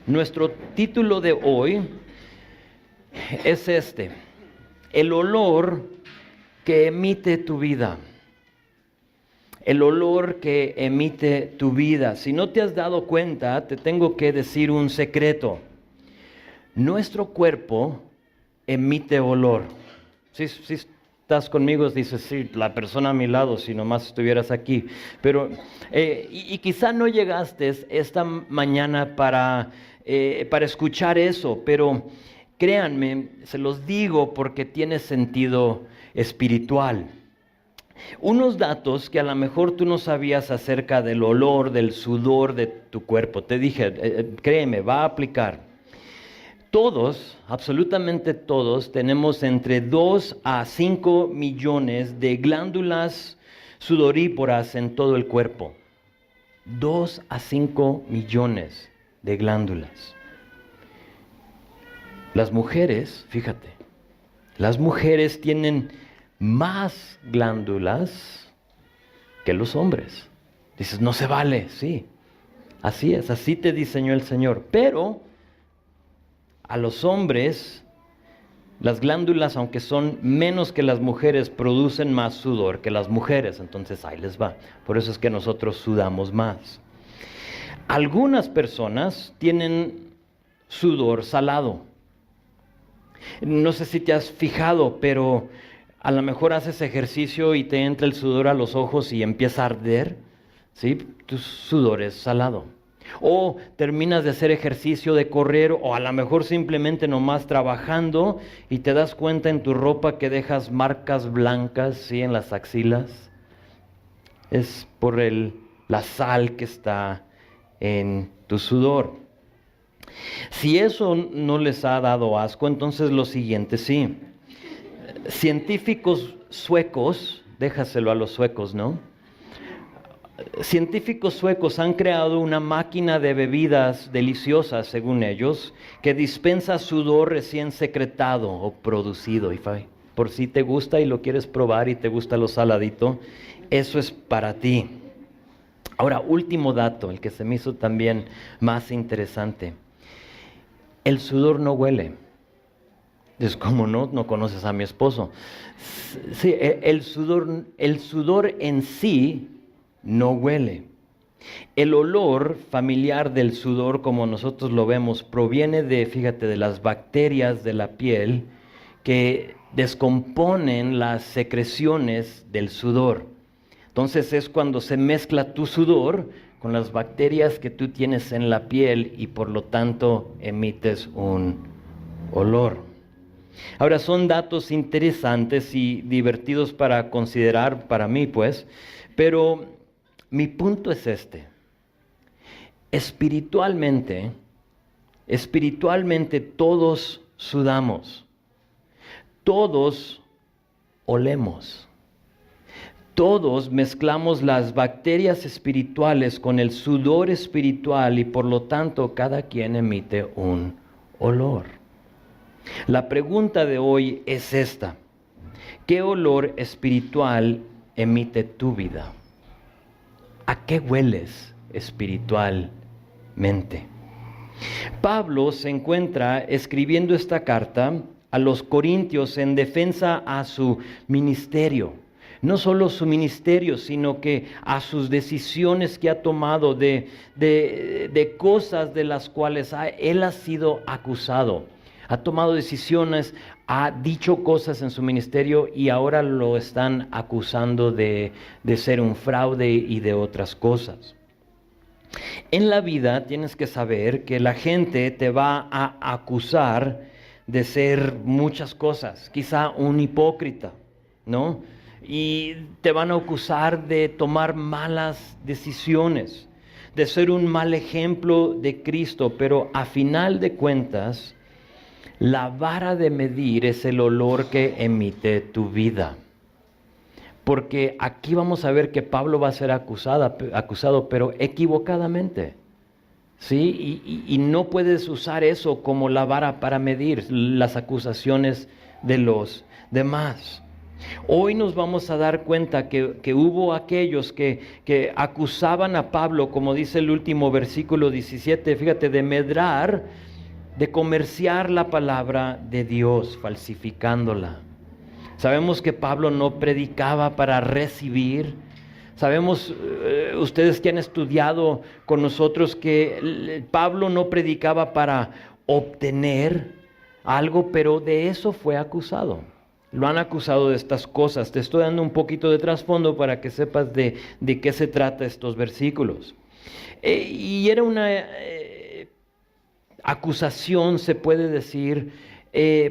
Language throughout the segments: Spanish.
Nuestro título de hoy es este: el olor que emite tu vida. El olor que emite tu vida. Si no te has dado cuenta, te tengo que decir un secreto. Nuestro cuerpo emite olor. Si estás conmigo, dices, sí, la persona a mi lado, si nomás estuvieras aquí. Pero, y quizá no llegaste esta mañana para escuchar eso, pero créanme, se los digo porque tiene sentido espiritual. Unos datos que a lo mejor tú no sabías acerca del olor, del sudor de tu cuerpo. Te dije, créeme, va a aplicar. Todos, absolutamente todos, tenemos entre 2 a 5 millones de glándulas sudoríparas en todo el cuerpo. 2 a 5 millones de glándulas. Las mujeres, fíjate, las mujeres tienen más glándulas que los hombres. Dices, no se vale, sí. Así es, así te diseñó el Señor. Pero a los hombres, las glándulas, aunque son menos que las mujeres, producen más sudor que las mujeres. Entonces ahí les va. Por eso es que nosotros sudamos más. Algunas personas tienen sudor salado. No sé si te has fijado, pero a lo mejor haces ejercicio y te entra el sudor a los ojos y empieza a arder, ¿sí? Tu sudor es salado. O terminas de hacer ejercicio, de correr, o a lo mejor simplemente nomás trabajando y te das cuenta en tu ropa que dejas marcas blancas, ¿sí? En las axilas. Es por la sal que está en tu sudor. Si eso no les ha dado asco, entonces lo siguiente sí. Científicos suecos, déjaselo a los suecos, ¿no? Científicos suecos han creado una máquina de bebidas deliciosas, según ellos, que dispensa sudor recién secretado o producido. Y por si te gusta y lo quieres probar y te gusta lo saladito, eso es para ti. Ahora, último dato, el que se me hizo también más interesante. El sudor no huele. Es como no conoces a mi esposo. Sí, el sudor en sí no huele. El olor familiar del sudor, como nosotros lo vemos, proviene de las bacterias de la piel que descomponen las secreciones del sudor. Entonces es cuando se mezcla tu sudor con las bacterias que tú tienes en la piel y por lo tanto emites un olor. Ahora, son datos interesantes y divertidos para considerar para mí, pues, pero mi punto es este. Espiritualmente todos sudamos, todos olemos. Todos mezclamos las bacterias espirituales con el sudor espiritual y por lo tanto cada quien emite un olor. La pregunta de hoy es esta: ¿qué olor espiritual emite tu vida? ¿A qué hueles espiritualmente? Pablo se encuentra escribiendo esta carta a los corintios en defensa a su ministerio. No solo su ministerio, sino que a sus decisiones que ha tomado de cosas de las cuales él ha sido acusado. Ha tomado decisiones, ha dicho cosas en su ministerio y ahora lo están acusando de ser un fraude y de otras cosas. En la vida tienes que saber que la gente te va a acusar de ser muchas cosas, quizá un hipócrita, ¿no? Y te van a acusar de tomar malas decisiones, de ser un mal ejemplo de Cristo, pero a final de cuentas, la vara de medir es el olor que emite tu vida. Porque aquí vamos a ver que Pablo va a ser acusado, pero equivocadamente. ¿Sí? Y no puedes usar eso como la vara para medir las acusaciones de los demás. Hoy nos vamos a dar cuenta que hubo aquellos que acusaban a Pablo, como dice el último versículo 17, fíjate, de medrar, de comerciar la palabra de Dios, falsificándola. Sabemos que Pablo no predicaba para recibir. Sabemos, ustedes que han estudiado con nosotros, que Pablo no predicaba para obtener algo, pero de eso fue acusado. Lo han acusado de estas cosas. Te estoy dando un poquito de trasfondo para que sepas de qué se trata estos versículos. Y era una acusación, se puede decir,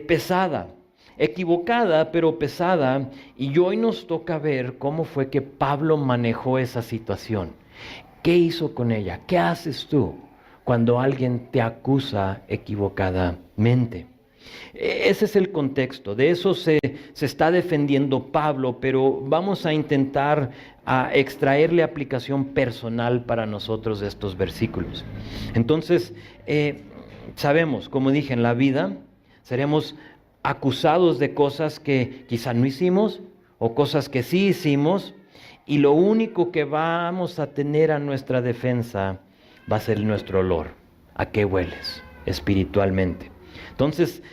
pesada, equivocada, pero pesada. Y hoy nos toca ver cómo fue que Pablo manejó esa situación. ¿Qué hizo con ella? ¿Qué haces tú cuando alguien te acusa equivocadamente? Ese es el contexto, de eso se está defendiendo Pablo, pero vamos a intentar extraerle aplicación personal para nosotros de estos versículos. Entonces, sabemos, como dije, en la vida seremos acusados de cosas que quizá no hicimos o cosas que sí hicimos, y lo único que vamos a tener a nuestra defensa va a ser nuestro olor. ¿A qué hueles espiritualmente? Entonces,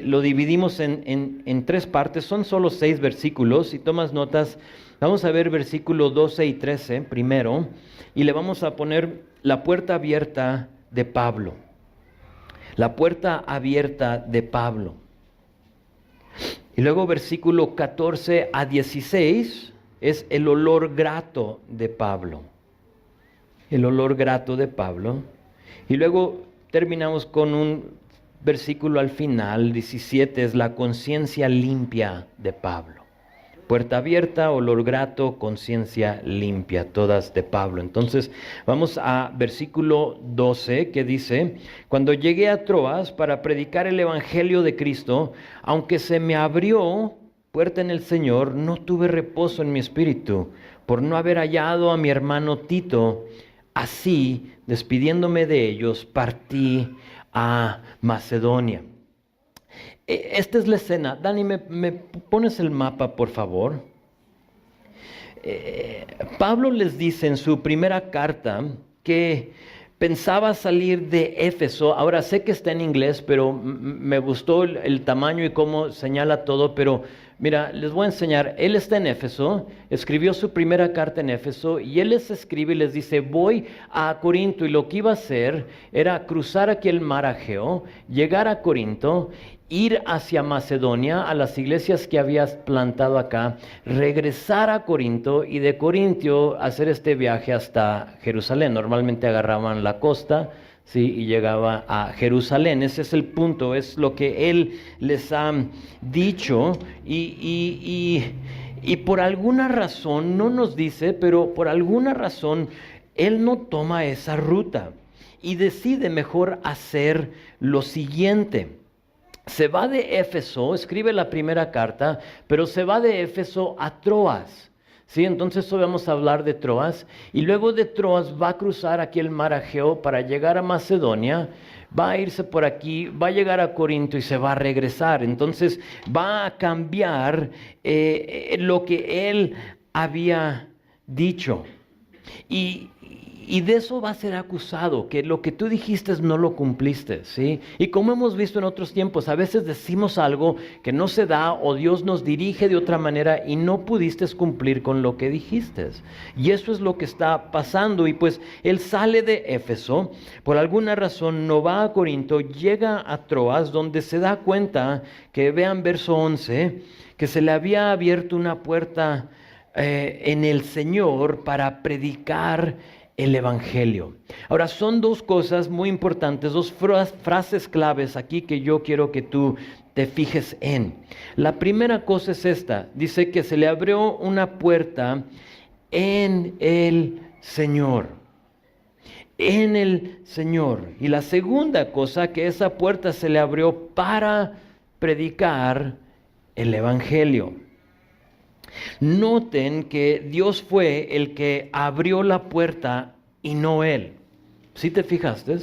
lo dividimos en tres partes. Son solo 6 versículos. Si tomas notas, vamos a ver versículos 12 y 13 primero, y le vamos a poner la puerta abierta de Pablo. La puerta abierta de Pablo. Y luego versículo 14 a 16 es el olor grato de Pablo. El olor grato de Pablo. Y luego terminamos con un versículo al final, 17, es la conciencia limpia de Pablo. Puerta abierta, olor grato, conciencia limpia, todas de Pablo. Entonces, vamos a versículo 12, que dice: cuando llegué a Troas para predicar el evangelio de Cristo, aunque se me abrió puerta en el Señor, no tuve reposo en mi espíritu, por no haber hallado a mi hermano Tito. Así, despidiéndome de ellos, partí a Macedonia. Esta es la escena. Dani, ¿me pones el mapa, por favor? Pablo les dice en su primera carta que pensaba salir de Éfeso. Ahora sé que está en inglés, pero me gustó el tamaño y cómo señala todo, pero mira, les voy a enseñar. Él está en Éfeso, escribió su primera carta en Éfeso, y él les escribe y les dice: voy a Corinto, y lo que iba a hacer era cruzar aquí el mar Egeo, llegar a Corinto, ir hacia Macedonia, a las iglesias que habías plantado acá, regresar a Corinto, y de Corintio hacer este viaje hasta Jerusalén. Normalmente agarraban la costa, sí, y llegaba a Jerusalén. Ese es el punto, es lo que él les ha dicho, y por alguna razón, no nos dice, pero por alguna razón él no toma esa ruta y decide mejor hacer lo siguiente. Se va de Éfeso, escribe la primera carta, pero se va de Éfeso a Troas. Sí, entonces hoy vamos a hablar de Troas, y luego de Troas va a cruzar aquí el mar Egeo para llegar a Macedonia, va a irse por aquí, va a llegar a Corinto y se va a regresar. Entonces va a cambiar lo que él había dicho. Y de eso va a ser acusado, que lo que tú dijiste no lo cumpliste, ¿sí? Y como hemos visto en otros tiempos, a veces decimos algo que no se da, o Dios nos dirige de otra manera y no pudiste cumplir con lo que dijiste. Y eso es lo que está pasando. Y pues él sale de Éfeso, por alguna razón no va a Corinto, llega a Troas, donde se da cuenta que, vean verso 11, que se le había abierto una puerta en el Señor para predicar el evangelio. Ahora, son dos cosas muy importantes, dos frases claves aquí que yo quiero que tú te fijes en. La primera cosa es esta: dice que se le abrió una puerta en el Señor. En el Señor. Y la segunda cosa, que esa puerta se le abrió para predicar el evangelio. Noten que Dios fue el que abrió la puerta y no él. ¿Sí te fijaste?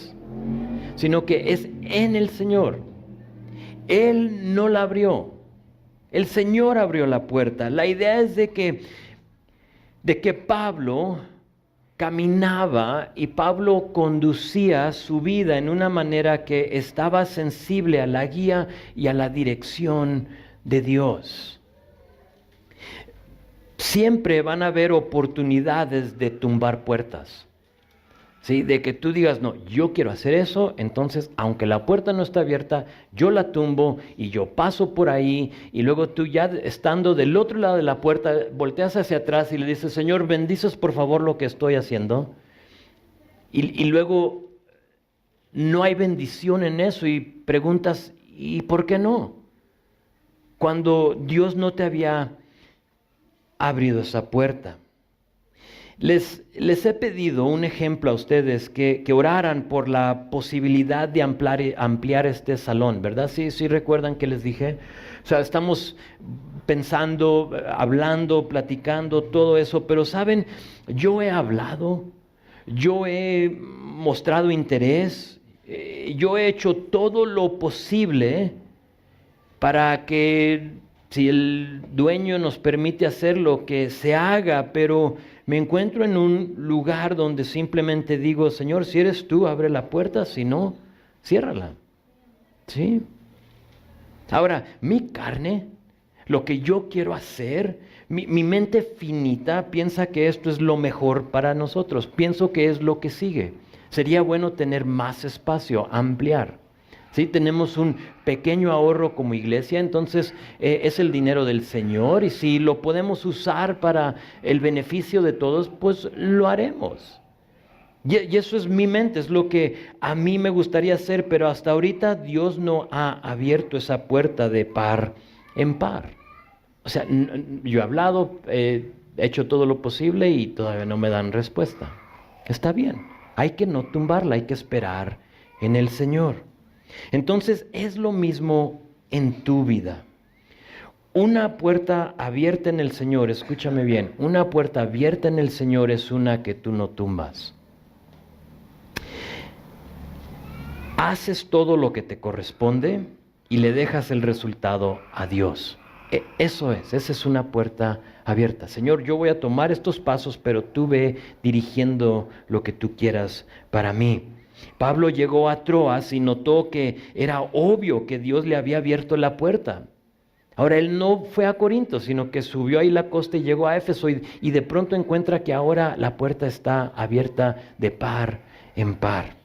Sino que es en el Señor. Él no la abrió. El Señor abrió la puerta. La idea es de que Pablo caminaba y Pablo conducía su vida en una manera que estaba sensible a la guía y a la dirección de Dios. Siempre van a haber oportunidades de tumbar puertas. ¿Sí? De que tú digas, no, yo quiero hacer eso, entonces, aunque la puerta no está abierta, yo la tumbo y yo paso por ahí, y luego tú ya estando del otro lado de la puerta, volteas hacia atrás y le dices, Señor, bendices por favor lo que estoy haciendo. Y luego no hay bendición en eso y preguntas, ¿y por qué no? Cuando Dios no te había abrido esa puerta. Les he pedido un ejemplo a ustedes que oraran por la posibilidad de ampliar este salón, ¿verdad? Sí recuerdan que les dije. O sea, estamos pensando, hablando, platicando, todo eso, pero saben, yo he hablado, yo he mostrado interés, yo he hecho todo lo posible para que, si el dueño nos permite hacerlo, que se haga, pero me encuentro en un lugar donde simplemente digo, Señor, si eres tú, abre la puerta, si no, ciérrala. ¿Sí? Ahora, mi carne, lo que yo quiero hacer, mi mente finita piensa que esto es lo mejor para nosotros, pienso que es lo que sigue. Sería bueno tener más espacio, ampliar. ¿Sí? Tenemos un pequeño ahorro como iglesia, entonces es el dinero del Señor y si lo podemos usar para el beneficio de todos, pues lo haremos. Y eso es mi mente, es lo que a mí me gustaría hacer, pero hasta ahorita Dios no ha abierto esa puerta de par en par. O sea, yo he hablado, he hecho todo lo posible y todavía no me dan respuesta. Está bien, hay que no tumbarla, hay que esperar en el Señor. Entonces es lo mismo en tu vida. Una puerta abierta en el Señor, escúchame bien, una puerta abierta en el Señor es una que tú no tumbas. Haces todo lo que te corresponde y le dejas el resultado a Dios. Esa es una puerta abierta. Señor, yo voy a tomar estos pasos, pero tú ve dirigiendo lo que tú quieras para mí. Pablo llegó a Troas y notó que era obvio que Dios le había abierto la puerta. Ahora él no fue a Corinto, sino que subió ahí la costa y llegó a Éfeso y de pronto encuentra que ahora la puerta está abierta de par en par.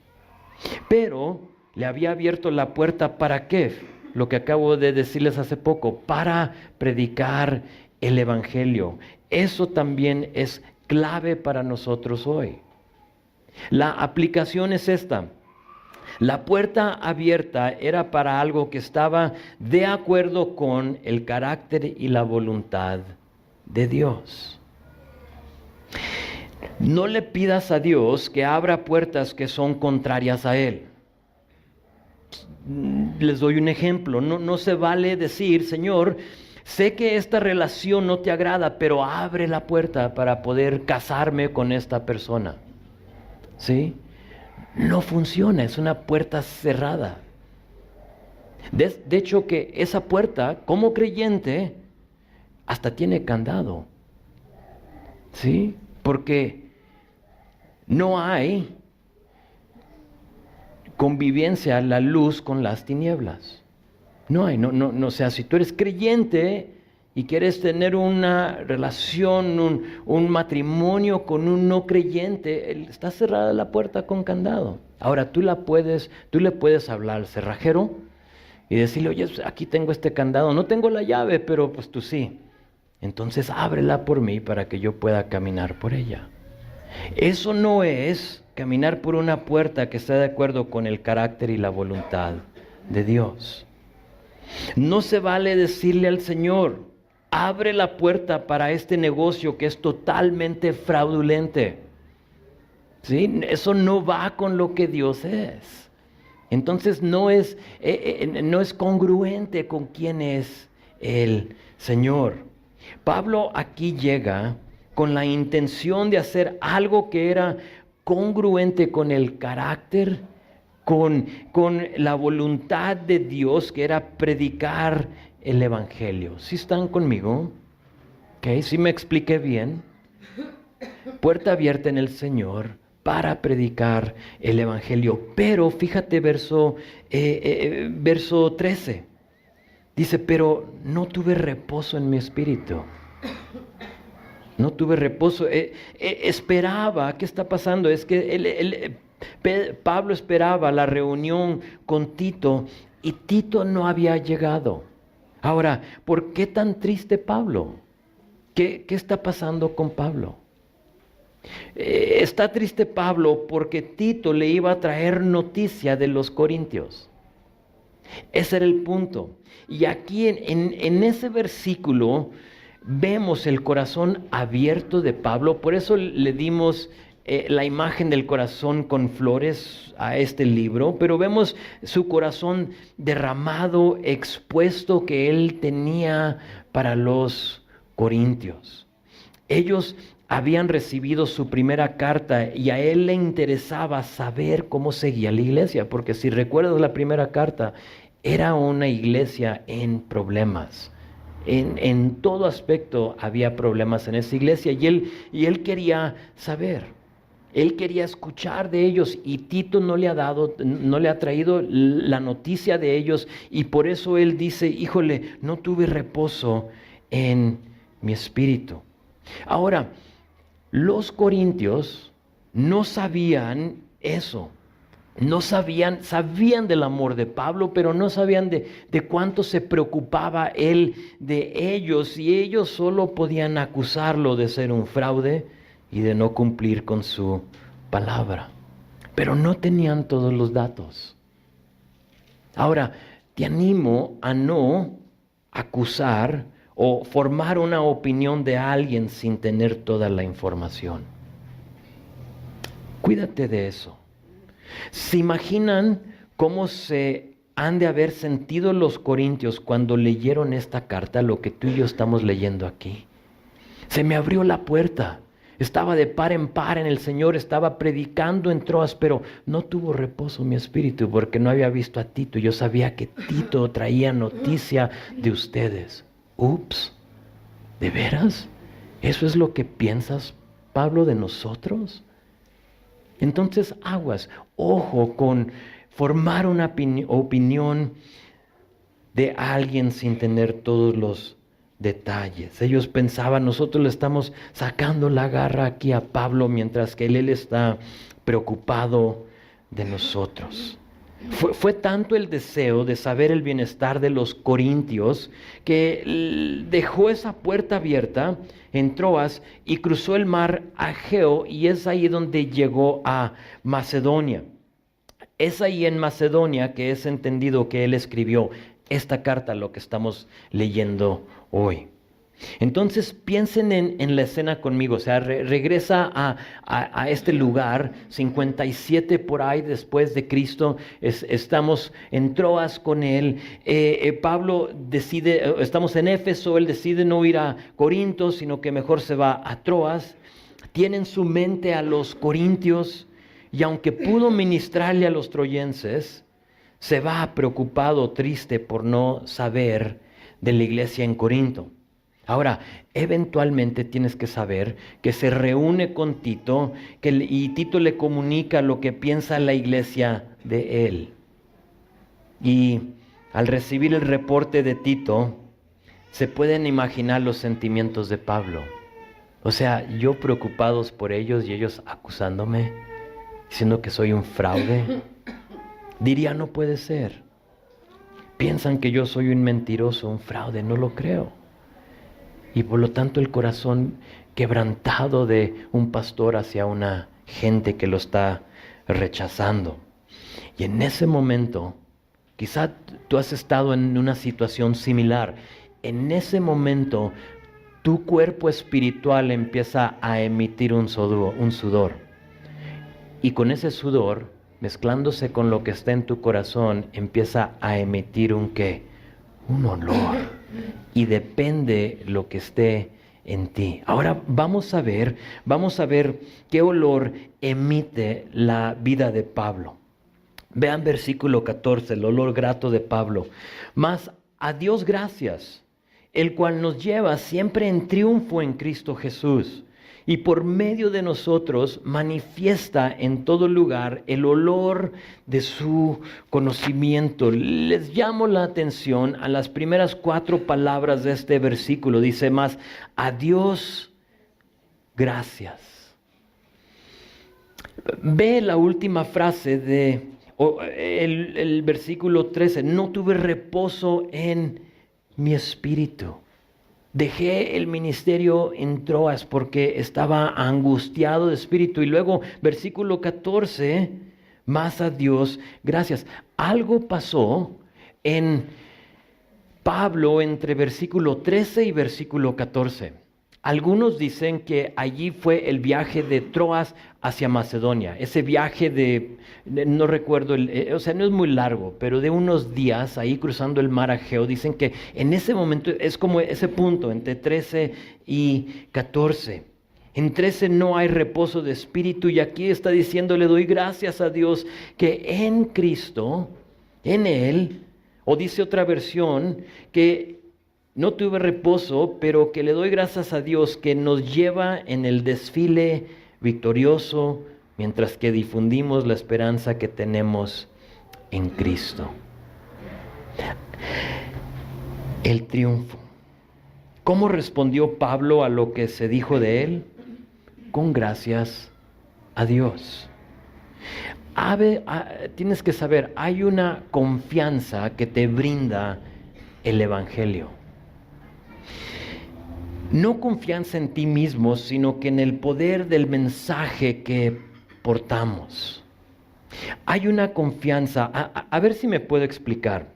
Pero le había abierto la puerta ¿para qué? Lo que acabo de decirles hace poco, para predicar el Evangelio. Eso también es clave para nosotros hoy. La aplicación es esta. La puerta abierta era para algo que estaba de acuerdo con el carácter y la voluntad de Dios. No le pidas a Dios que abra puertas que son contrarias a Él. Les doy un ejemplo. No se vale decir, Señor, sé que esta relación no te agrada, pero abre la puerta para poder casarme con esta persona. ¿Sí? No funciona, es una puerta cerrada. De hecho que esa puerta, como creyente, hasta tiene candado. ¿Sí? Porque no hay convivencia la luz con las tinieblas. No hay, o sea, si tú eres creyente y quieres tener una relación, un matrimonio con un no creyente, está cerrada la puerta con candado. Ahora tú le puedes hablar al cerrajero y decirle, oye, aquí tengo este candado, no tengo la llave, pero pues tú sí. Entonces ábrela por mí para que yo pueda caminar por ella. Eso no es caminar por una puerta que está de acuerdo con el carácter y la voluntad de Dios. No se vale decirle al Señor, abre la puerta para este negocio que es totalmente fraudulente. ¿Sí? Eso no va con lo que Dios es. Entonces no es congruente con quién es el Señor. Pablo aquí llega con la intención de hacer algo que era congruente con el carácter, con la voluntad de Dios, que era predicar el Evangelio. ¿Sí están conmigo? ¿Ok? ¿Sí me expliqué bien? Puerta abierta en el Señor para predicar el Evangelio. Pero fíjate verso 13. Dice, pero no tuve reposo en mi espíritu. No tuve reposo. Esperaba, ¿qué está pasando? Es que Pablo esperaba la reunión con Tito y Tito no había llegado. Ahora, ¿por qué tan triste Pablo? ¿Qué está pasando con Pablo? Está triste Pablo porque Tito le iba a traer noticia de los corintios. Ese era el punto. Y aquí en ese versículo vemos el corazón abierto de Pablo. Por eso le dimos la imagen del corazón con flores a este libro. Pero vemos su corazón derramado, expuesto que él tenía para los corintios. Ellos habían recibido su primera carta y a él le interesaba saber cómo seguía la iglesia, porque si recuerdas la primera carta, era una iglesia en problemas. En todo aspecto había problemas en esa iglesia y él quería saber. Él quería escuchar de ellos y Tito no le ha traído la noticia de ellos y por eso él dice, híjole, no tuve reposo en mi espíritu. Ahora, los corintios no sabían eso. No sabían del amor de Pablo, pero no sabían de cuánto se preocupaba él de ellos, y ellos solo podían acusarlo de ser un fraude y de no cumplir con su palabra. Pero no tenían todos los datos. Ahora, te animo a no acusar o formar una opinión de alguien sin tener toda la información. Cuídate de eso. ¿Se imaginan cómo se han de haber sentido los corintios cuando leyeron esta carta, lo que tú y yo estamos leyendo aquí? Se me abrió la puerta. Estaba de par en par en el Señor, estaba predicando en Troas, pero no tuvo reposo mi espíritu porque no había visto a Tito. Yo sabía que Tito traía noticia de ustedes. Ups, ¿de veras? ¿Eso es lo que piensas, Pablo, de nosotros? Entonces, aguas, ojo con formar una opinión de alguien sin tener todos los detalles. Ellos pensaban, nosotros le estamos sacando la garra aquí a Pablo, mientras que él está preocupado de nosotros. Fue tanto el deseo de saber el bienestar de los corintios que dejó esa puerta abierta en Troas y cruzó el mar Egeo, y es ahí donde llegó a Macedonia. Es ahí en Macedonia que es entendido que él escribió esta carta, lo que estamos leyendo hoy. Entonces piensen en la escena conmigo, o sea, regresa a este lugar, 57 por ahí después de Cristo, estamos en Troas con él, Pablo decide, estamos en Éfeso, él decide no ir a Corinto, sino que mejor se va a Troas, tiene en su mente a los corintios, y aunque pudo ministrarle a los troyenses, se va preocupado, triste por no saber de la iglesia en Corinto. Ahora, eventualmente tienes que saber que se reúne con Tito y Tito le comunica lo que piensa la iglesia de él. Y al recibir el reporte de Tito, se pueden imaginar los sentimientos de Pablo. O sea, yo preocupados por ellos y ellos acusándome, diciendo que soy un fraude. Diría, no puede ser. Piensan que yo soy un mentiroso, un fraude, no lo creo. Y por lo tanto el corazón quebrantado de un pastor hacia una gente que lo está rechazando. Y en ese momento, quizá tú has estado en una situación similar. En ese momento, tu cuerpo espiritual empieza a emitir un sudor. Y con ese sudor, mezclándose con lo que está en tu corazón, empieza a emitir un ¿qué? Un olor. Y depende lo que esté en ti. Ahora vamos a ver qué olor emite la vida de Pablo. Vean versículo 14, el olor grato de Pablo. Mas a Dios gracias, el cual nos lleva siempre en triunfo en Cristo Jesús, y por medio de nosotros manifiesta en todo lugar el olor de su conocimiento. Les llamo la atención a las primeras 4 palabras de este versículo. Dice más, a Dios gracias. Ve la última frase de el versículo 13, no tuve reposo en mi espíritu. Dejé el ministerio en Troas porque estaba angustiado de espíritu. Y luego, versículo 14, más a Dios, gracias. Algo pasó en Pablo entre versículo 13 y versículo 14. Algunos dicen que allí fue el viaje de Troas hacia Macedonia. Ese viaje no recuerdo, no es muy largo, pero de unos días ahí cruzando el mar Egeo. Dicen que en ese momento es como ese punto entre 13 y 14. En 13 no hay reposo de espíritu y aquí está diciendo, le doy gracias a Dios que en Cristo, en Él, o dice otra versión, que no tuve reposo, pero que le doy gracias a Dios que nos lleva en el desfile victorioso mientras que difundimos la esperanza que tenemos en Cristo. El triunfo. ¿Cómo respondió Pablo a lo que se dijo de él? Con gracias a Dios. Tienes que saber, hay una confianza que te brinda el Evangelio. No confianza en ti mismo, sino que en el poder del mensaje que portamos. Hay una confianza. A ver si me puedo explicar.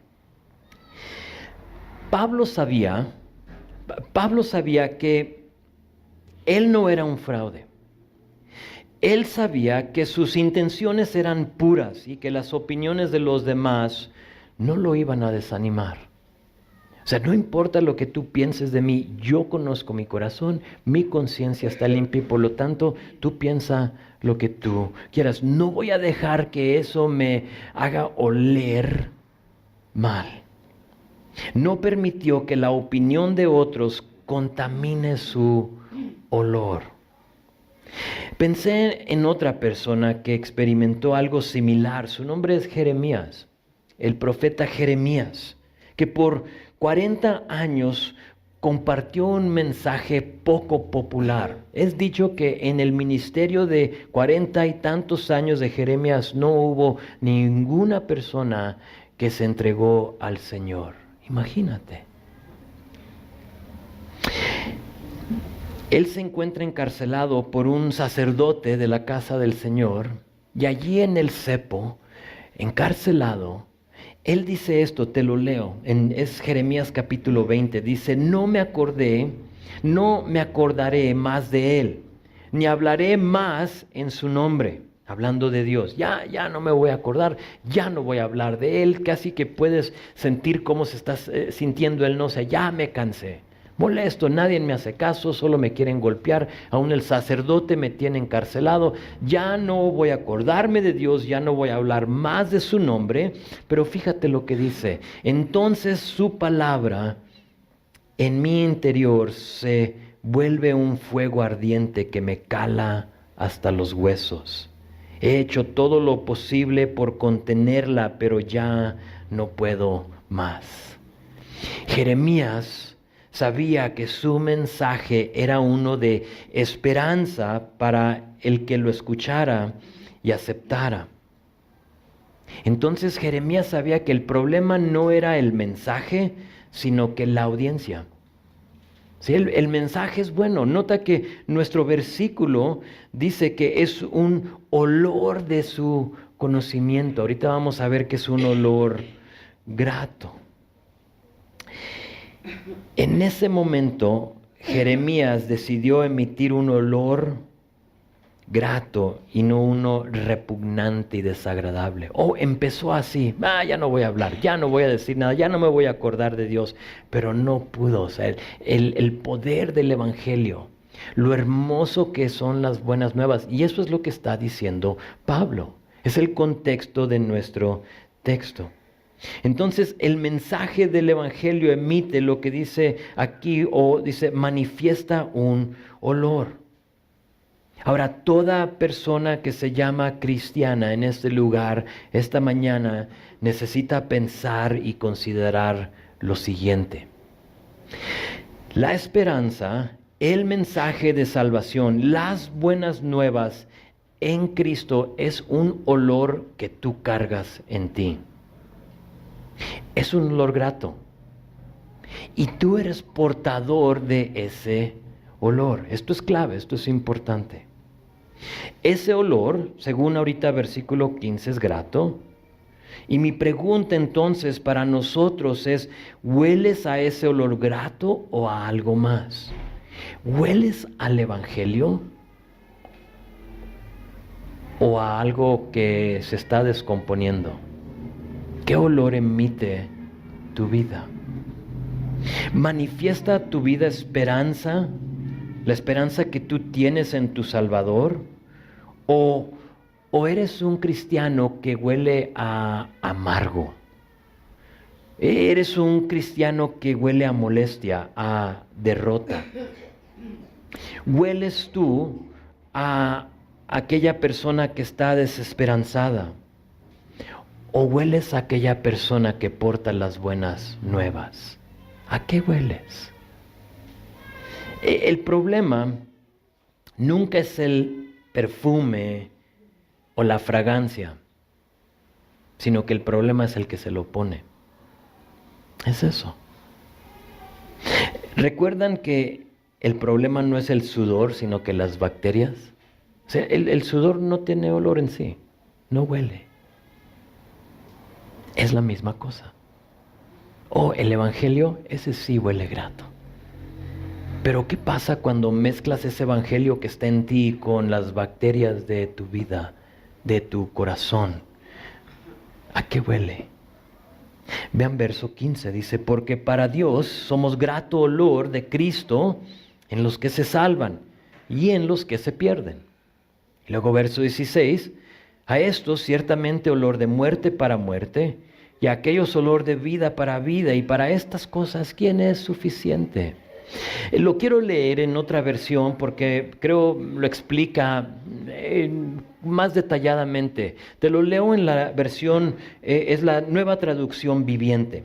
Pablo sabía que él no era un fraude. Él sabía que sus intenciones eran puras y que las opiniones de los demás no lo iban a desanimar. O sea, no importa lo que tú pienses de mí, yo conozco mi corazón, mi conciencia está limpia y por lo tanto tú piensa lo que tú quieras. No voy a dejar que eso me haga oler mal. No permitió que la opinión de otros contamine su olor. Pensé en otra persona que experimentó algo similar. Su nombre es Jeremías, el profeta Jeremías, que por 40 años compartió un mensaje poco popular. Es dicho que en el ministerio de 40 y tantos años de Jeremías no hubo ninguna persona que se entregó al Señor. Imagínate. Él se encuentra encarcelado por un sacerdote de la casa del Señor y allí en el cepo, encarcelado, él dice esto, te lo leo, es Jeremías capítulo 20, dice, no me acordaré más de él, ni hablaré más en su nombre, hablando de Dios. Ya no me voy a acordar, ya no voy a hablar de él, casi que puedes sentir cómo se está sintiendo él, no sé, ya me cansé. Molesto, nadie me hace caso, solo me quieren golpear, aún el sacerdote me tiene encarcelado, ya no voy a acordarme de Dios, ya no voy a hablar más de su nombre, pero fíjate lo que dice, entonces su palabra en mi interior se vuelve un fuego ardiente que me cala hasta los huesos. He hecho todo lo posible por contenerla, pero ya no puedo más. Jeremías sabía que su mensaje era uno de esperanza para el que lo escuchara y aceptara. Entonces Jeremías sabía que el problema no era el mensaje, sino que la audiencia. ¿Sí? El mensaje es bueno. Nota que nuestro versículo dice que es un olor de su conocimiento. Ahorita vamos a ver que es un olor grato. En ese momento, Jeremías decidió emitir un olor grato y no uno repugnante y desagradable. Empezó así, ya no voy a hablar, ya no voy a decir nada, ya no me voy a acordar de Dios, pero no pudo. O sea, el poder del Evangelio, lo hermoso que son las buenas nuevas, y eso es lo que está diciendo Pablo. Es el contexto de nuestro texto. Entonces el mensaje del Evangelio emite lo que dice aquí, o dice, manifiesta un olor. Ahora, toda persona que se llama cristiana en este lugar, esta mañana, necesita pensar y considerar lo siguiente. La esperanza, el mensaje de salvación, las buenas nuevas en Cristo es un olor que tú cargas en ti. Es un olor grato. Y tú eres portador de ese olor. Esto es clave, esto es importante. Ese olor, según ahorita versículo 15, es grato. Y mi pregunta entonces para nosotros es, ¿hueles a ese olor grato o a algo más? ¿Hueles al Evangelio o a algo que se está descomponiendo? ¿Qué olor emite tu vida? ¿Manifiesta tu vida esperanza? ¿La esperanza que tú tienes en tu Salvador? ¿O eres un cristiano que huele a amargo? ¿Eres un cristiano que huele a molestia, a derrota? ¿Hueles tú a aquella persona que está desesperanzada? ¿O hueles a aquella persona que porta las buenas nuevas? ¿A qué hueles? El problema nunca es el perfume o la fragancia, sino que el problema es el que se lo pone. Es eso. ¿Recuerdan que el problema no es el sudor, sino que las bacterias? O sea, el sudor no tiene olor en sí, no huele. Es la misma cosa. El Evangelio, ese sí huele grato. Pero ¿qué pasa cuando mezclas ese Evangelio que está en ti con las bacterias de tu vida, de tu corazón? ¿A qué huele? Vean verso 15, dice, porque para Dios somos grato olor de Cristo en los que se salvan y en los que se pierden. Luego verso 16, a estos ciertamente olor de muerte para muerte, y a aquellos olor de vida para vida, y para estas cosas, ¿quién es suficiente? Lo quiero leer en otra versión porque creo lo explica más detalladamente. Te lo leo en la versión, es la Nueva Traducción Viviente.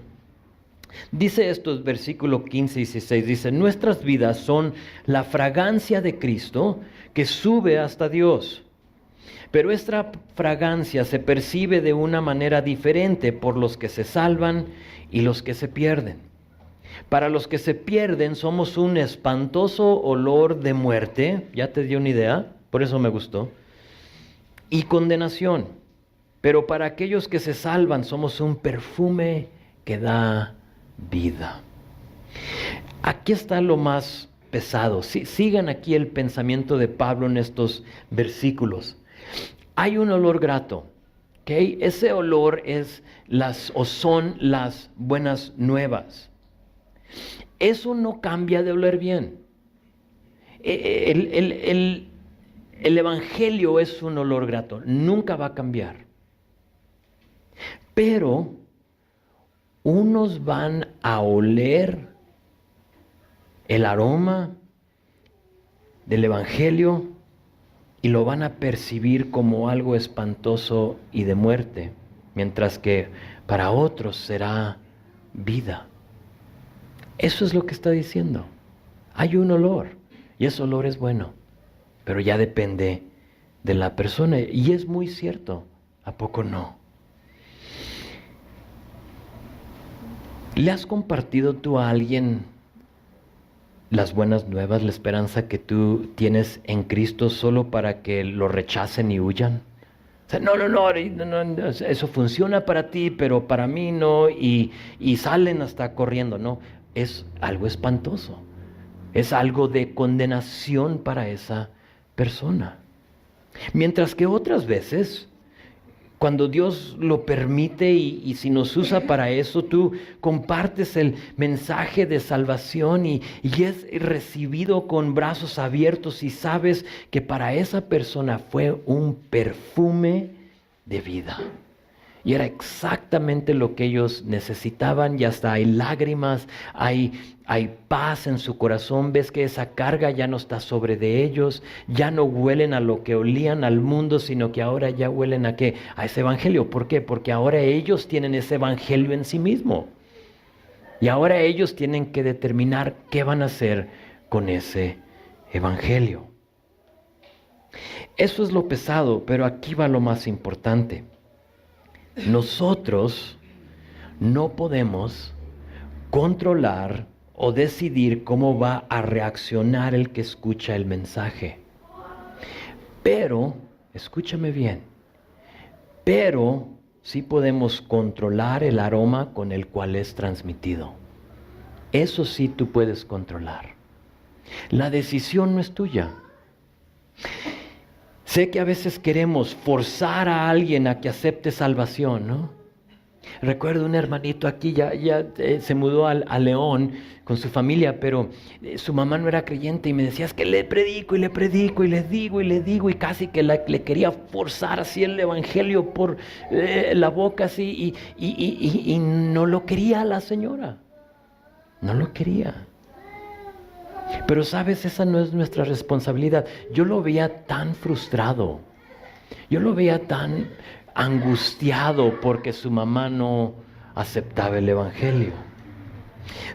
Dice estos versículos 15 y 16, dice, nuestras vidas son la fragancia de Cristo que sube hasta Dios. Pero esta fragancia se percibe de una manera diferente por los que se salvan y los que se pierden. Para los que se pierden somos un espantoso olor de muerte, ya te dio una idea, por eso me gustó, y condenación. Pero para aquellos que se salvan somos un perfume que da vida. Aquí está lo más pesado. Sigan aquí el pensamiento de Pablo en estos versículos. Hay un olor grato, ¿ok? Ese olor son las buenas nuevas. Eso no cambia de oler bien. El Evangelio es un olor grato, nunca va a cambiar. Pero unos van a oler el aroma del Evangelio y lo van a percibir como algo espantoso y de muerte, mientras que para otros será vida. Eso es lo que está diciendo. Hay un olor y ese olor es bueno, pero ya depende de la persona. Y es muy cierto, ¿a poco no? ¿Le has compartido tú a alguien las buenas nuevas, la esperanza que tú tienes en Cristo solo para que lo rechacen y huyan? O sea, no, eso funciona para ti, pero para mí no, y salen hasta corriendo, no. Es algo espantoso, es algo de condenación para esa persona. Mientras que otras veces, cuando Dios lo permite y si nos usa para eso, tú compartes el mensaje de salvación y es recibido con brazos abiertos y sabes que para esa persona fue un perfume de vida. Y era exactamente lo que ellos necesitaban, y hasta hay lágrimas, hay paz en su corazón. Ves que esa carga ya no está sobre de ellos, ya no huelen a lo que olían al mundo, sino que ahora ya huelen a ¿qué? A ese evangelio. ¿Por qué? Porque ahora ellos tienen ese evangelio en sí mismo. Y ahora ellos tienen que determinar qué van a hacer con ese evangelio. Eso es lo pesado, pero aquí va lo más importante. Nosotros no podemos controlar o decidir cómo va a reaccionar el que escucha el mensaje. Pero, escúchame bien, pero sí podemos controlar el aroma con el cual es transmitido. Eso sí tú puedes controlar. La decisión no es tuya. Sé que a veces queremos forzar a alguien a que acepte salvación, ¿no? Recuerdo un hermanito aquí, ya se mudó a León con su familia, pero su mamá no era creyente y me decía, es que le predico y le predico y le digo y casi que le quería forzar así el evangelio por la boca así y no lo quería la señora, no lo quería. Pero sabes, esa no es nuestra responsabilidad. Yo lo veía tan frustrado, yo lo veía tan angustiado porque su mamá no aceptaba el evangelio.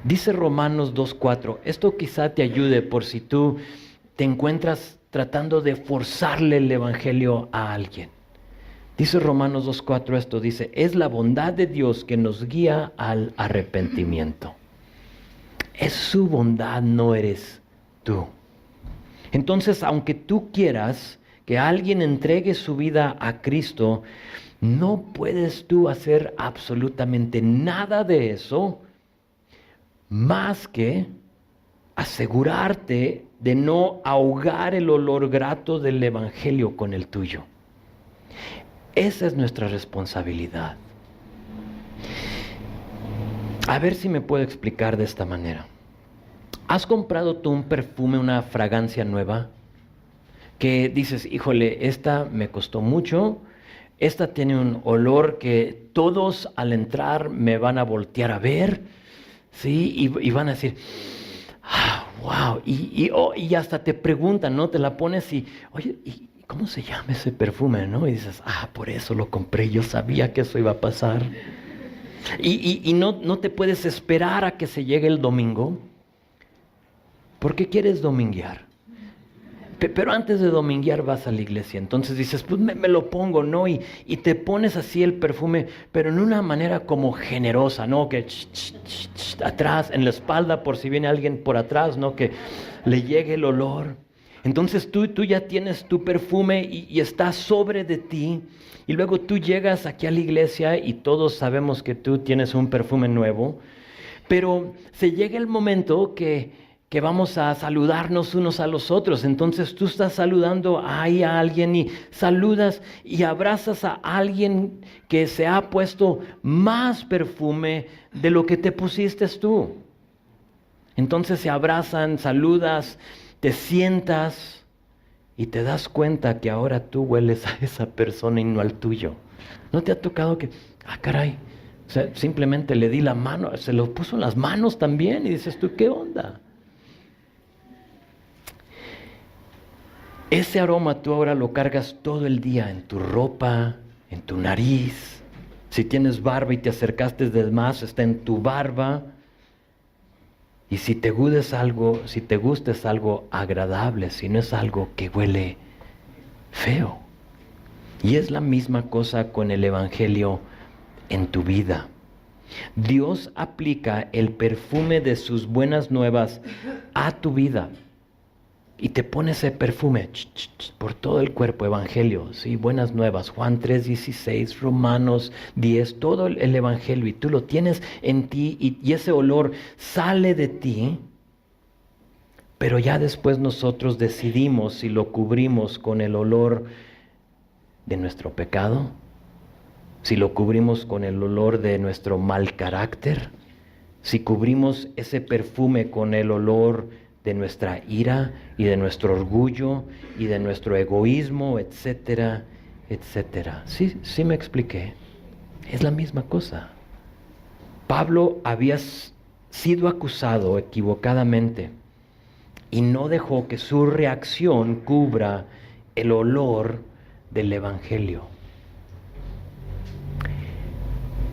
Dice Romanos 2:4, esto quizá te ayude por si tú te encuentras tratando de forzarle el evangelio a alguien. Dice Romanos 2:4 esto, dice, es la bondad de Dios que nos guía al arrepentimiento. Es su bondad, no eres tú. Entonces, aunque tú quieras que alguien entregue su vida a Cristo, no puedes tú hacer absolutamente nada de eso más que asegurarte de no ahogar el olor grato del evangelio con el tuyo. Esa es nuestra responsabilidad. A ver si me puedo explicar de esta manera. ¿Has comprado tú un perfume, una fragancia nueva? Que dices, híjole, esta me costó mucho, esta tiene un olor que todos al entrar me van a voltear a ver, ¿sí? Y van a decir, wow, y hasta te preguntan, ¿no? Te la pones y, oye, ¿y cómo se llama ese perfume, no? Y dices, por eso lo compré, yo sabía que eso iba a pasar. Y no te puedes esperar a que se llegue el domingo, porque quieres dominguear. Pero antes de dominguear vas a la iglesia, entonces dices, pues me lo pongo, ¿no? Y te pones así el perfume, pero en una manera como generosa, ¿no? Que atrás, en la espalda, por si viene alguien por atrás, ¿no? Que le llegue el olor. Entonces tú ya tienes tu perfume y está sobre de ti. Y luego tú llegas aquí a la iglesia y todos sabemos que tú tienes un perfume nuevo. Pero se llega el momento que vamos a saludarnos unos a los otros. Entonces tú estás saludando ahí a alguien y saludas y abrazas a alguien que se ha puesto más perfume de lo que te pusiste tú. Entonces se abrazan, saludas, te sientas y te das cuenta que ahora tú hueles a esa persona y no al tuyo. ¿No te ha tocado que, caray, o sea, simplemente le di la mano, se lo puso en las manos también y dices tú, ¿qué onda? Ese aroma tú ahora lo cargas todo el día en tu ropa, en tu nariz. Si tienes barba y te acercaste de más, está en tu barba. Y si te gusta es algo agradable, si no es algo que huele feo. Y es la misma cosa con el evangelio en tu vida. Dios aplica el perfume de sus buenas nuevas a tu vida. Y te pone ese perfume por todo el cuerpo, evangelio, ¿sí? Buenas nuevas, Juan 3:16, Romanos 10, todo el evangelio, y tú lo tienes en ti y ese olor sale de ti, pero ya después nosotros decidimos si lo cubrimos con el olor de nuestro pecado, si lo cubrimos con el olor de nuestro mal carácter, si cubrimos ese perfume con el olor de nuestra ira y de nuestro orgullo y de nuestro egoísmo, etcétera, etcétera. Sí me expliqué. Es la misma cosa. Pablo había sido acusado equivocadamente y no dejó que su reacción cubra el olor del Evangelio.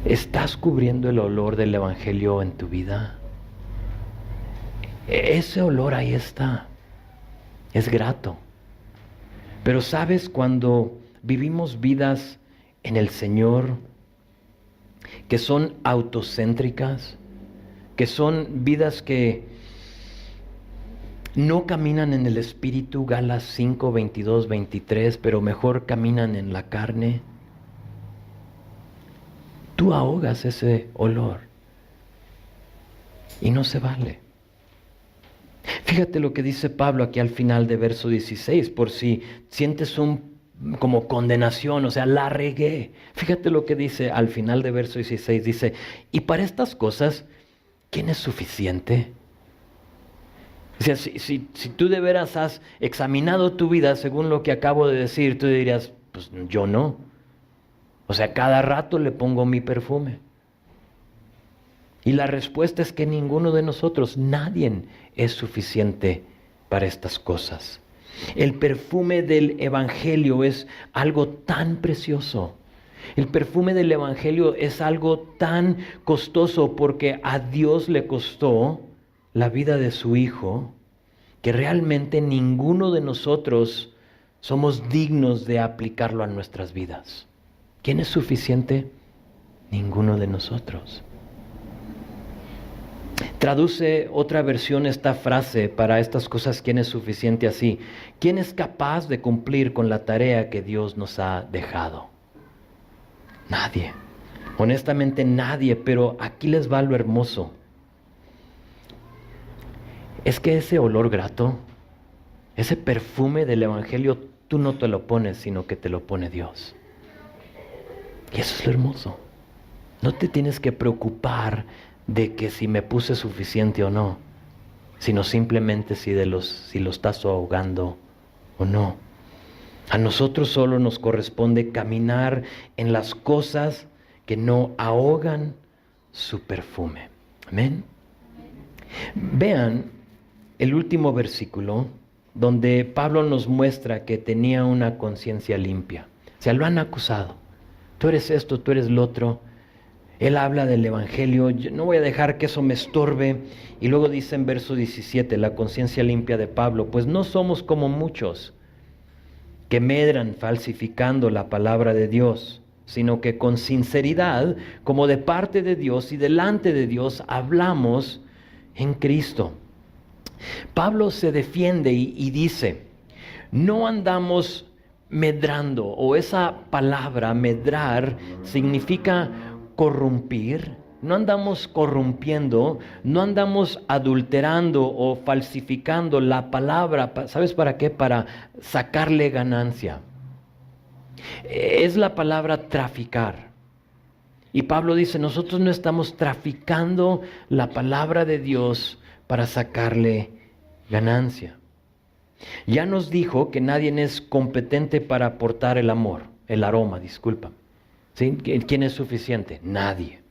¿Estás cubriendo el olor del Evangelio en tu vida? Ese olor ahí está. Es grato. Pero ¿sabes? Cuando vivimos vidas en el Señor que son autocéntricas, que son vidas que no caminan en el Espíritu, Gálatas 5, 22, 23, pero mejor caminan en la carne, tú ahogas ese olor y no se vale. Fíjate lo que dice Pablo aquí al final de verso 16, por si sientes como condenación, o sea, la regué. Fíjate lo que dice al final de verso 16, dice, y para estas cosas, ¿quién es suficiente? O sea, si tú de veras has examinado tu vida según lo que acabo de decir, tú dirías, pues yo no. O sea, cada rato le pongo mi perfume. Y la respuesta es que ninguno de nosotros, nadie es suficiente para estas cosas. El perfume del Evangelio es algo tan precioso. El perfume del Evangelio es algo tan costoso porque a Dios le costó la vida de su Hijo, que realmente ninguno de nosotros somos dignos de aplicarlo a nuestras vidas. ¿Quién es suficiente? Ninguno de nosotros. Traduce otra versión esta frase para estas cosas, ¿quién es suficiente? Así: ¿quién es capaz de cumplir con la tarea que Dios nos ha dejado? Nadie. Honestamente nadie, pero aquí les va lo hermoso. Es que ese olor grato, ese perfume del Evangelio, tú no te lo pones, sino que te lo pone Dios. Y eso es lo hermoso. No te tienes que preocupar de que si me puse suficiente o no, sino simplemente si lo estás ahogando o no. A nosotros solo nos corresponde caminar en las cosas que no ahogan su perfume. Amén. Vean el último versículo donde Pablo nos muestra que tenía una conciencia limpia. O sea, lo han acusado. Tú eres esto, tú eres lo otro. Él habla del Evangelio, yo no voy a dejar que eso me estorbe. Y luego dice en verso 17, la conciencia limpia de Pablo, pues no somos como muchos que medran falsificando la palabra de Dios, sino que con sinceridad, como de parte de Dios y delante de Dios, hablamos en Cristo. Pablo se defiende y dice, no andamos medrando, o esa palabra medrar significa corrompir. No andamos corrompiendo, no andamos adulterando o falsificando la palabra. ¿Sabes para qué? Para sacarle ganancia. Es la palabra traficar. Y Pablo dice, nosotros no estamos traficando la palabra de Dios para sacarle ganancia. Ya nos dijo que nadie es competente para aportar el aroma, disculpa. ¿Sí? ¿Quién es suficiente? Nadie.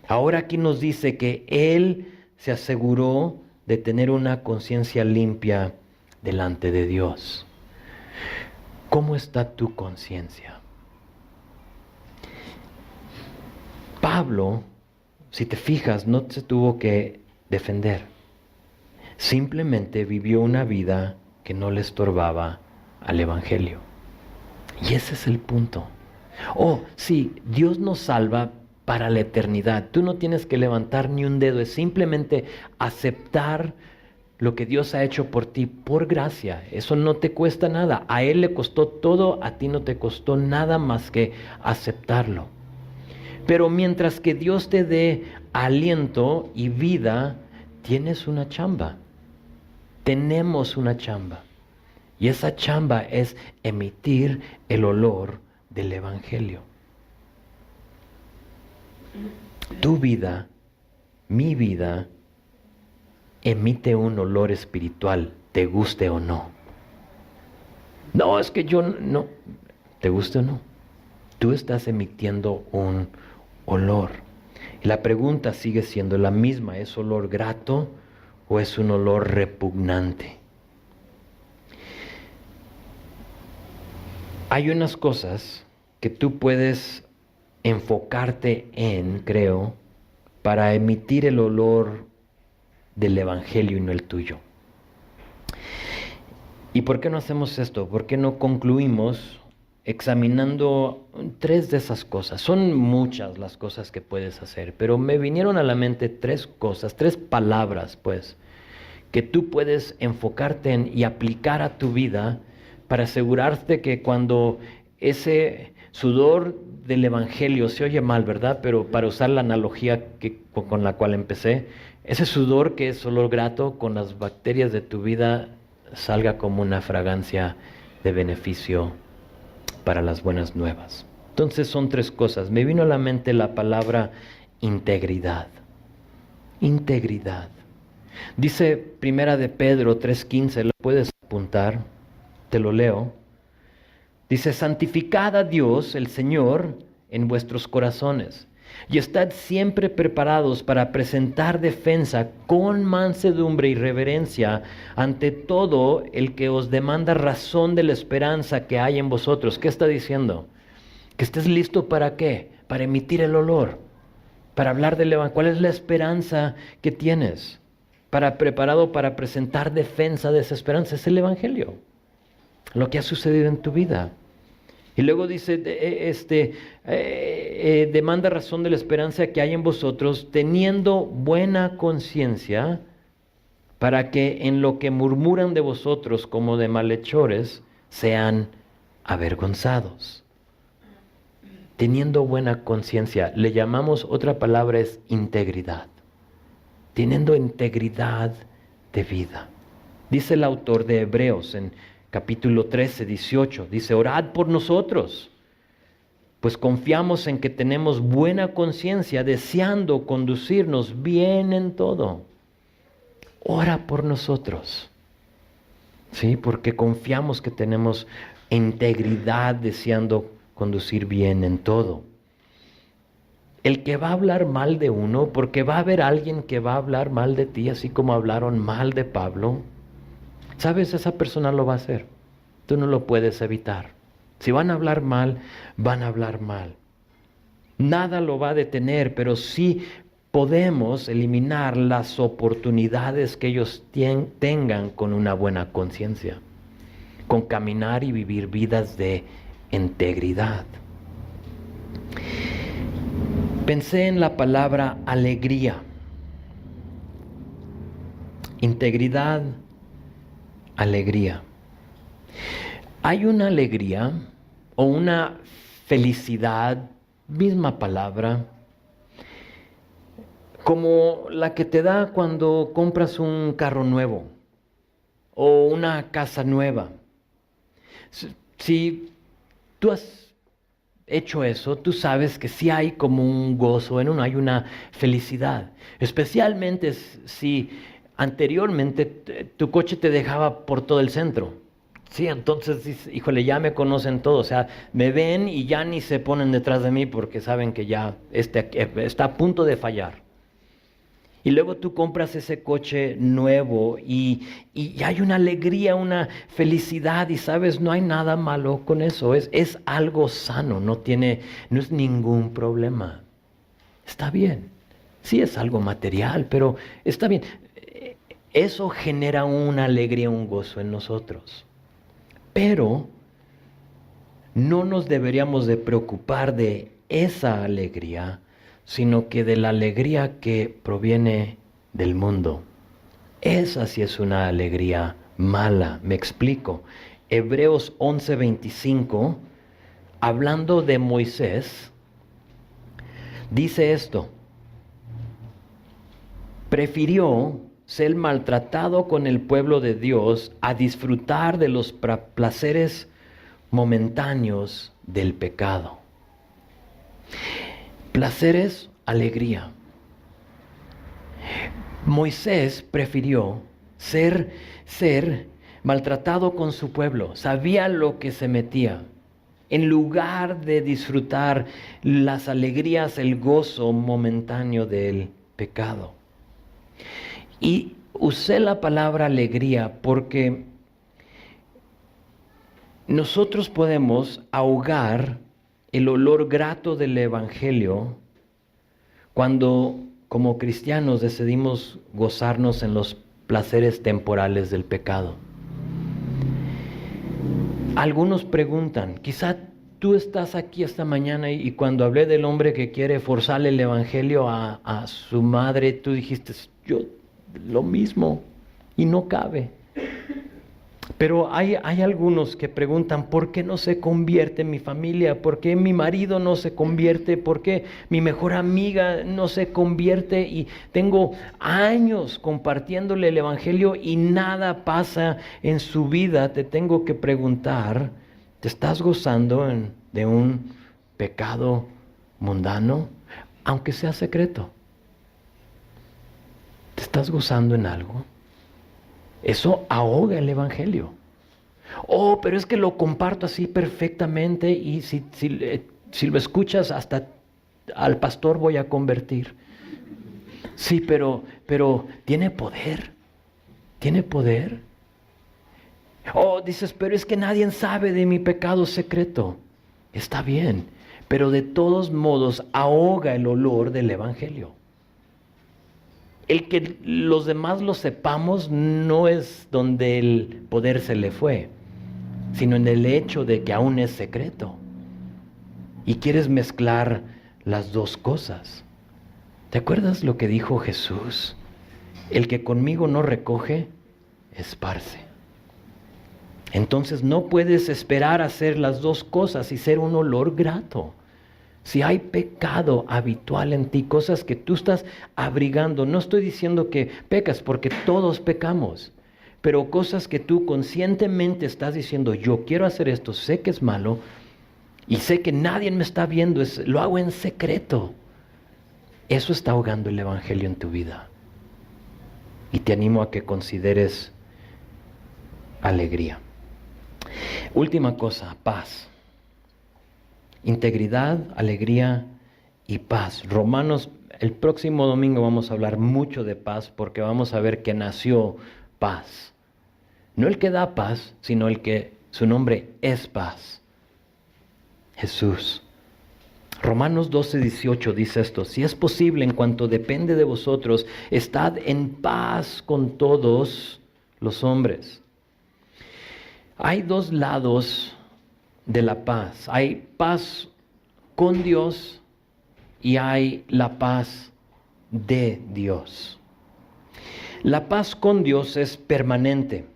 Ahora aquí nos dice que Él se aseguró de tener una conciencia limpia delante de Dios. ¿Cómo está tu conciencia? Pablo, si te fijas, no se tuvo que defender. Simplemente vivió una vida que no le estorbaba al Evangelio. Y ese es el punto. Oh, sí, Dios nos salva para la eternidad. Tú no tienes que levantar ni un dedo, es simplemente aceptar lo que Dios ha hecho por ti, por gracia. Eso no te cuesta nada. A Él le costó todo, a ti no te costó nada más que aceptarlo. Pero mientras que Dios te dé aliento y vida, tienes una chamba. Tenemos una chamba. Y esa chamba es emitir el olor del Evangelio. Tu vida, mi vida, emite un olor espiritual, te guste o no. No, es que yo no, te guste o no. Tú estás emitiendo un olor. Y la pregunta sigue siendo la misma, ¿es olor grato o es un olor repugnante? Hay unas cosas que tú puedes enfocarte en, creo, para emitir el olor del Evangelio y no el tuyo. ¿Y por qué no hacemos esto? ¿Por qué no concluimos examinando 3 de esas cosas? Son muchas las cosas que puedes hacer, pero me vinieron a la mente 3 cosas, 3 palabras, pues, que tú puedes enfocarte en y aplicar a tu vida para asegurarte que cuando ese sudor del Evangelio, se oye mal, ¿verdad? Pero para usar la analogía con la cual empecé, ese sudor que es olor grato con las bacterias de tu vida salga como una fragancia de beneficio para las buenas nuevas. Entonces son 3 cosas. Me vino a la mente la palabra integridad. Integridad. Dice Primera de Pedro 3:15, ¿lo puedes apuntar? Te lo leo. Dice, santificad a Dios, el Señor, en vuestros corazones, y estad siempre preparados para presentar defensa con mansedumbre y reverencia ante todo el que os demanda razón de la esperanza que hay en vosotros. ¿Qué está diciendo? Que estés listo ¿para qué? Para emitir el olor, para hablar del Evangelio. ¿Cuál es la esperanza que tienes? Preparado para presentar defensa de esa esperanza. Es el Evangelio, lo que ha sucedido en tu vida. Y luego dice, demanda razón de la esperanza que hay en vosotros, teniendo buena conciencia, para que en lo que murmuran de vosotros como de malhechores, sean avergonzados. Teniendo buena conciencia, le llamamos, otra palabra es integridad. Teniendo integridad de vida. Dice el autor de Hebreos en capítulo 13, 18, dice, orad por nosotros, pues confiamos en que tenemos buena conciencia, deseando conducirnos bien en todo. Ora por nosotros, ¿sí? Porque confiamos que tenemos integridad, deseando conducir bien en todo. El que va a hablar mal de uno, porque va a haber alguien que va a hablar mal de ti, así como hablaron mal de Pablo, ¿sabes? Esa persona lo va a hacer. Tú no lo puedes evitar. Si van a hablar mal, van a hablar mal. Nada lo va a detener, pero sí podemos eliminar las oportunidades que ellos tengan con una buena conciencia, con caminar y vivir vidas de integridad. Pensé en la palabra alegría. Integridad, alegría. Hay una alegría o una felicidad, misma palabra, como la que te da cuando compras un carro nuevo o una casa nueva. Si tú has hecho eso, tú sabes que sí hay como un gozo en uno, hay una felicidad. Especialmente si anteriormente tu coche te dejaba por todo el centro. Sí, entonces dices, híjole, ya me conocen todos, o sea, me ven y ya ni se ponen detrás de mí porque saben que ya está a punto de fallar. Y luego tú compras ese coche nuevo y hay una alegría, una felicidad y sabes, no hay nada malo con eso, es algo sano, no es ningún problema. Está bien, sí es algo material, pero está bien. Eso genera una alegría, un gozo en nosotros. Pero no nos deberíamos de preocupar de esa alegría, sino que de la alegría que proviene del mundo. Esa sí es una alegría mala, me explico. Hebreos 11:25, hablando de Moisés, dice esto: prefirió ser maltratado con el pueblo de Dios a disfrutar de los placeres momentáneos del pecado. Placeres, alegría. Moisés prefirió ser maltratado con su pueblo. Sabía lo que se metía. en lugar de disfrutar las alegrías, el gozo momentáneo del pecado. Y usé la palabra alegría porque nosotros podemos ahogar el olor grato del Evangelio cuando como cristianos decidimos gozarnos en los placeres temporales del pecado. Algunos preguntan, quizá tú estás aquí esta mañana y cuando hablé del hombre que quiere forzarle el Evangelio a su madre, tú dijiste, yo lo mismo, y no cabe. Pero hay algunos que preguntan, ¿por qué no se convierte mi familia? ¿Por qué mi marido no se convierte? ¿Por qué mi mejor amiga no se convierte? Y tengo años compartiéndole el Evangelio y nada pasa en su vida. Te tengo que preguntar, ¿te estás gozando de un pecado mundano? Aunque sea secreto. ¿Te estás gozando en algo? Eso ahoga el Evangelio. Oh, pero es que lo comparto así perfectamente y si lo escuchas hasta al pastor voy a convertir. Sí, pero tiene poder. ¿Tiene poder? Oh, dices, pero es que nadie sabe de mi pecado secreto. Está bien, pero de todos modos ahoga el olor del Evangelio. El que los demás lo sepamos no es donde el poder se le fue, sino en el hecho de que aún es secreto. Y quieres mezclar las dos cosas. ¿Te acuerdas lo que dijo Jesús? El que conmigo no recoge, esparce. Entonces no puedes esperar hacer las dos cosas y ser un olor grato. Si hay pecado habitual en ti, cosas que tú estás abrigando, no estoy diciendo que pecas porque todos pecamos, pero cosas que tú conscientemente estás diciendo, yo quiero hacer esto, sé que es malo y sé que nadie me está viendo, lo hago en secreto. Eso está ahogando el Evangelio en tu vida. Y te animo a que consideres alegría. Última cosa, paz. Integridad, alegría y paz. Romanos, el próximo domingo vamos a hablar mucho de paz porque vamos a ver que nació paz. No el que da paz, sino el que su nombre es paz. Jesús. Romanos 12:18 dice esto: si es posible, en cuanto depende de vosotros, estad en paz con todos los hombres. Hay dos lados de la paz. Hay paz con Dios y hay la paz de Dios. La paz con Dios es permanente.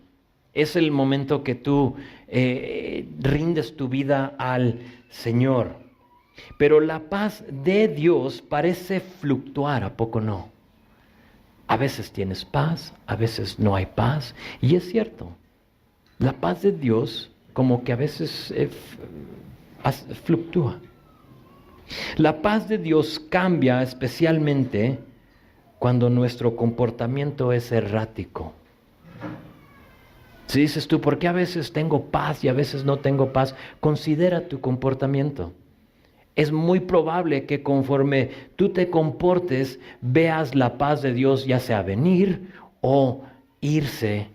Es el momento que tú rindes tu vida al Señor. Pero la paz de Dios parece fluctuar, ¿a poco no? A veces tienes paz, a veces no hay paz. Y es cierto, la paz de Dios como que a veces fluctúa. La paz de Dios cambia especialmente cuando nuestro comportamiento es errático. Si dices tú, ¿por qué a veces tengo paz y a veces no tengo paz? Considera tu comportamiento. Es muy probable que conforme tú te comportes, veas la paz de Dios ya sea venir o irse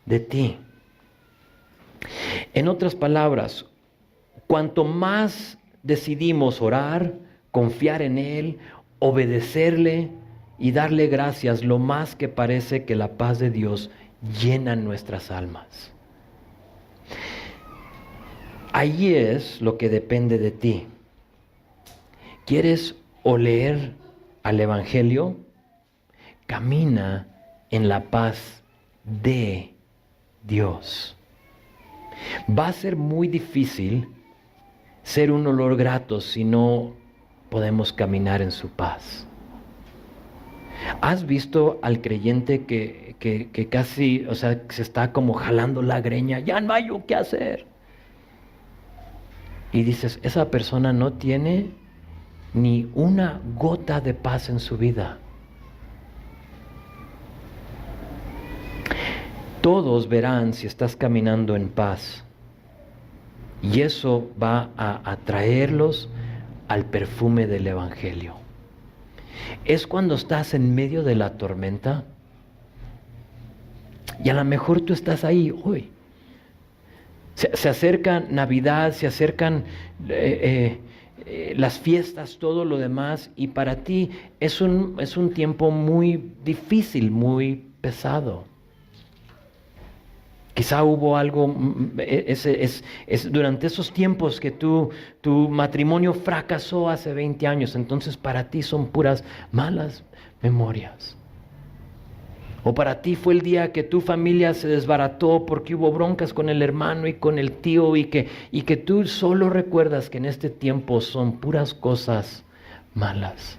de ti. En otras palabras, cuanto más decidimos orar, confiar en Él, obedecerle y darle gracias, lo más que parece que la paz de Dios llena nuestras almas. Ahí es lo que depende de ti. ¿Quieres oler al Evangelio? Camina en la paz de Dios. Va a ser muy difícil ser un olor grato si no podemos caminar en su paz. ¿Has visto al creyente que casi, se está como jalando la greña? Ya no hay qué hacer. Y dices, esa persona no tiene ni una gota de paz en su vida. Todos verán si estás caminando en paz. Y eso va a atraerlos al perfume del Evangelio. Es cuando estás en medio de la tormenta y a lo mejor tú estás ahí hoy. Se acerca Navidad, se acercan las fiestas, todo lo demás, y para ti es un tiempo muy difícil, muy pesado. Quizá hubo algo, durante esos tiempos que tu matrimonio fracasó hace 20 años, entonces para ti son puras malas memorias. O para ti fue el día que tu familia se desbarató porque hubo broncas con el hermano y con el tío y que tú solo recuerdas que en este tiempo son puras cosas malas.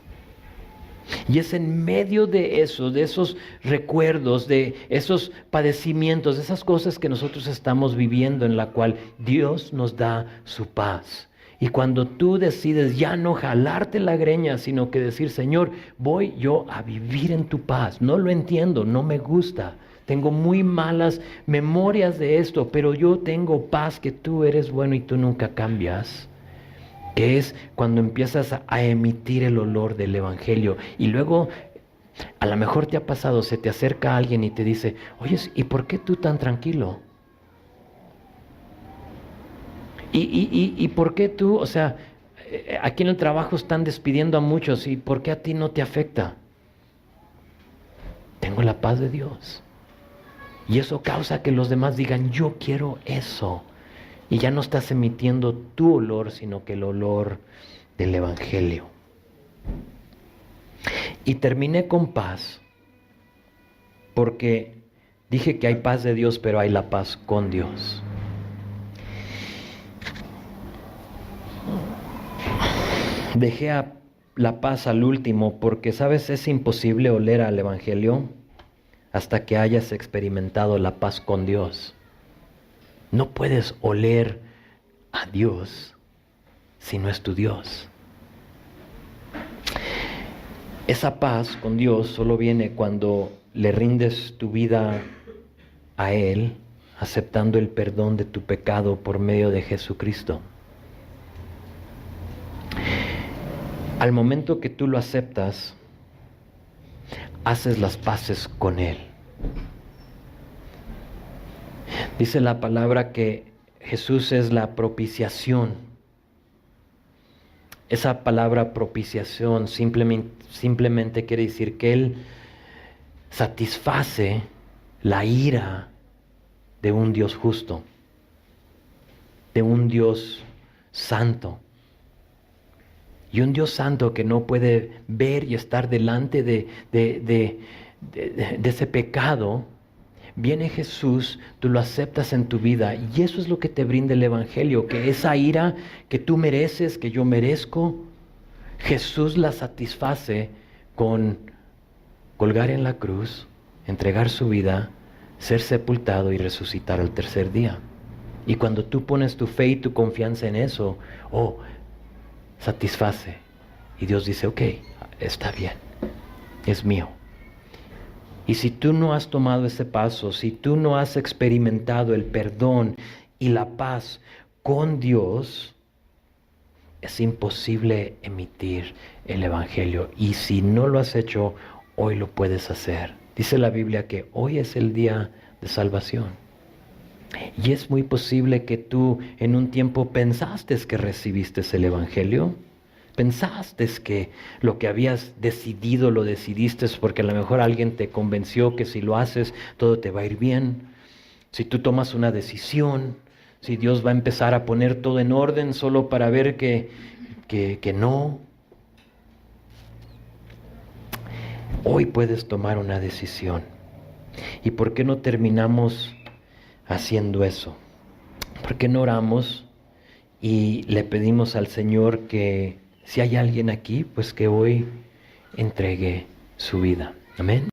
Y es en medio de eso, de esos recuerdos, de esos padecimientos, de esas cosas que nosotros estamos viviendo, en la cual Dios nos da su paz. Y cuando tú decides ya no jalarte la greña, sino que decir, Señor, voy yo a vivir en tu paz. No lo entiendo, no me gusta. Tengo muy malas memorias de esto, pero yo tengo paz, que tú eres bueno y tú nunca cambias. Que es cuando empiezas a emitir el olor del Evangelio. Y luego, a lo mejor te ha pasado, se te acerca alguien y te dice, oye, ¿y por qué tú tan tranquilo? ¿Y por qué tú, o sea, aquí en el trabajo están despidiendo a muchos, ¿y por qué a ti no te afecta? Tengo la paz de Dios. Y eso causa que los demás digan, yo quiero eso. Y ya no estás emitiendo tu olor, sino que el olor del Evangelio. Y terminé con paz, porque dije que hay paz de Dios, pero hay la paz con Dios. Dejé la paz al último porque, ¿sabes? Es imposible oler al Evangelio hasta que hayas experimentado la paz con Dios. No puedes oler a Dios si no es tu Dios. Esa paz con Dios solo viene cuando le rindes tu vida a Él, aceptando el perdón de tu pecado por medio de Jesucristo. Al momento que tú lo aceptas, haces las paces con Él. Dice la palabra que Jesús es la propiciación. Esa palabra propiciación simplemente quiere decir que Él satisface la ira de un Dios justo, de un Dios santo. Y un Dios santo que no puede ver y estar delante de ese pecado, viene Jesús, tú lo aceptas en tu vida, y eso es lo que te brinda el Evangelio, que esa ira que tú mereces, que yo merezco, Jesús la satisface con colgar en la cruz, entregar su vida, ser sepultado y resucitar al tercer día. Y cuando tú pones tu fe y tu confianza en eso, satisface. Y Dios dice, ok, está bien, es mío. Y si tú no has tomado ese paso, si tú no has experimentado el perdón y la paz con Dios, es imposible emitir el Evangelio. Y si no lo has hecho, hoy lo puedes hacer. Dice la Biblia que hoy es el día de salvación. Y es muy posible que tú en un tiempo pensaste que recibiste el Evangelio. Pensaste que lo que habías decidido lo decidiste porque a lo mejor alguien te convenció que si lo haces todo te va a ir bien. Si tú tomas una decisión, si Dios va a empezar a poner todo en orden solo para ver que no. Hoy puedes tomar una decisión. ¿Y por qué no terminamos haciendo eso? ¿Por qué no oramos y le pedimos al Señor que si hay alguien aquí, pues que hoy entregue su vida? Amén.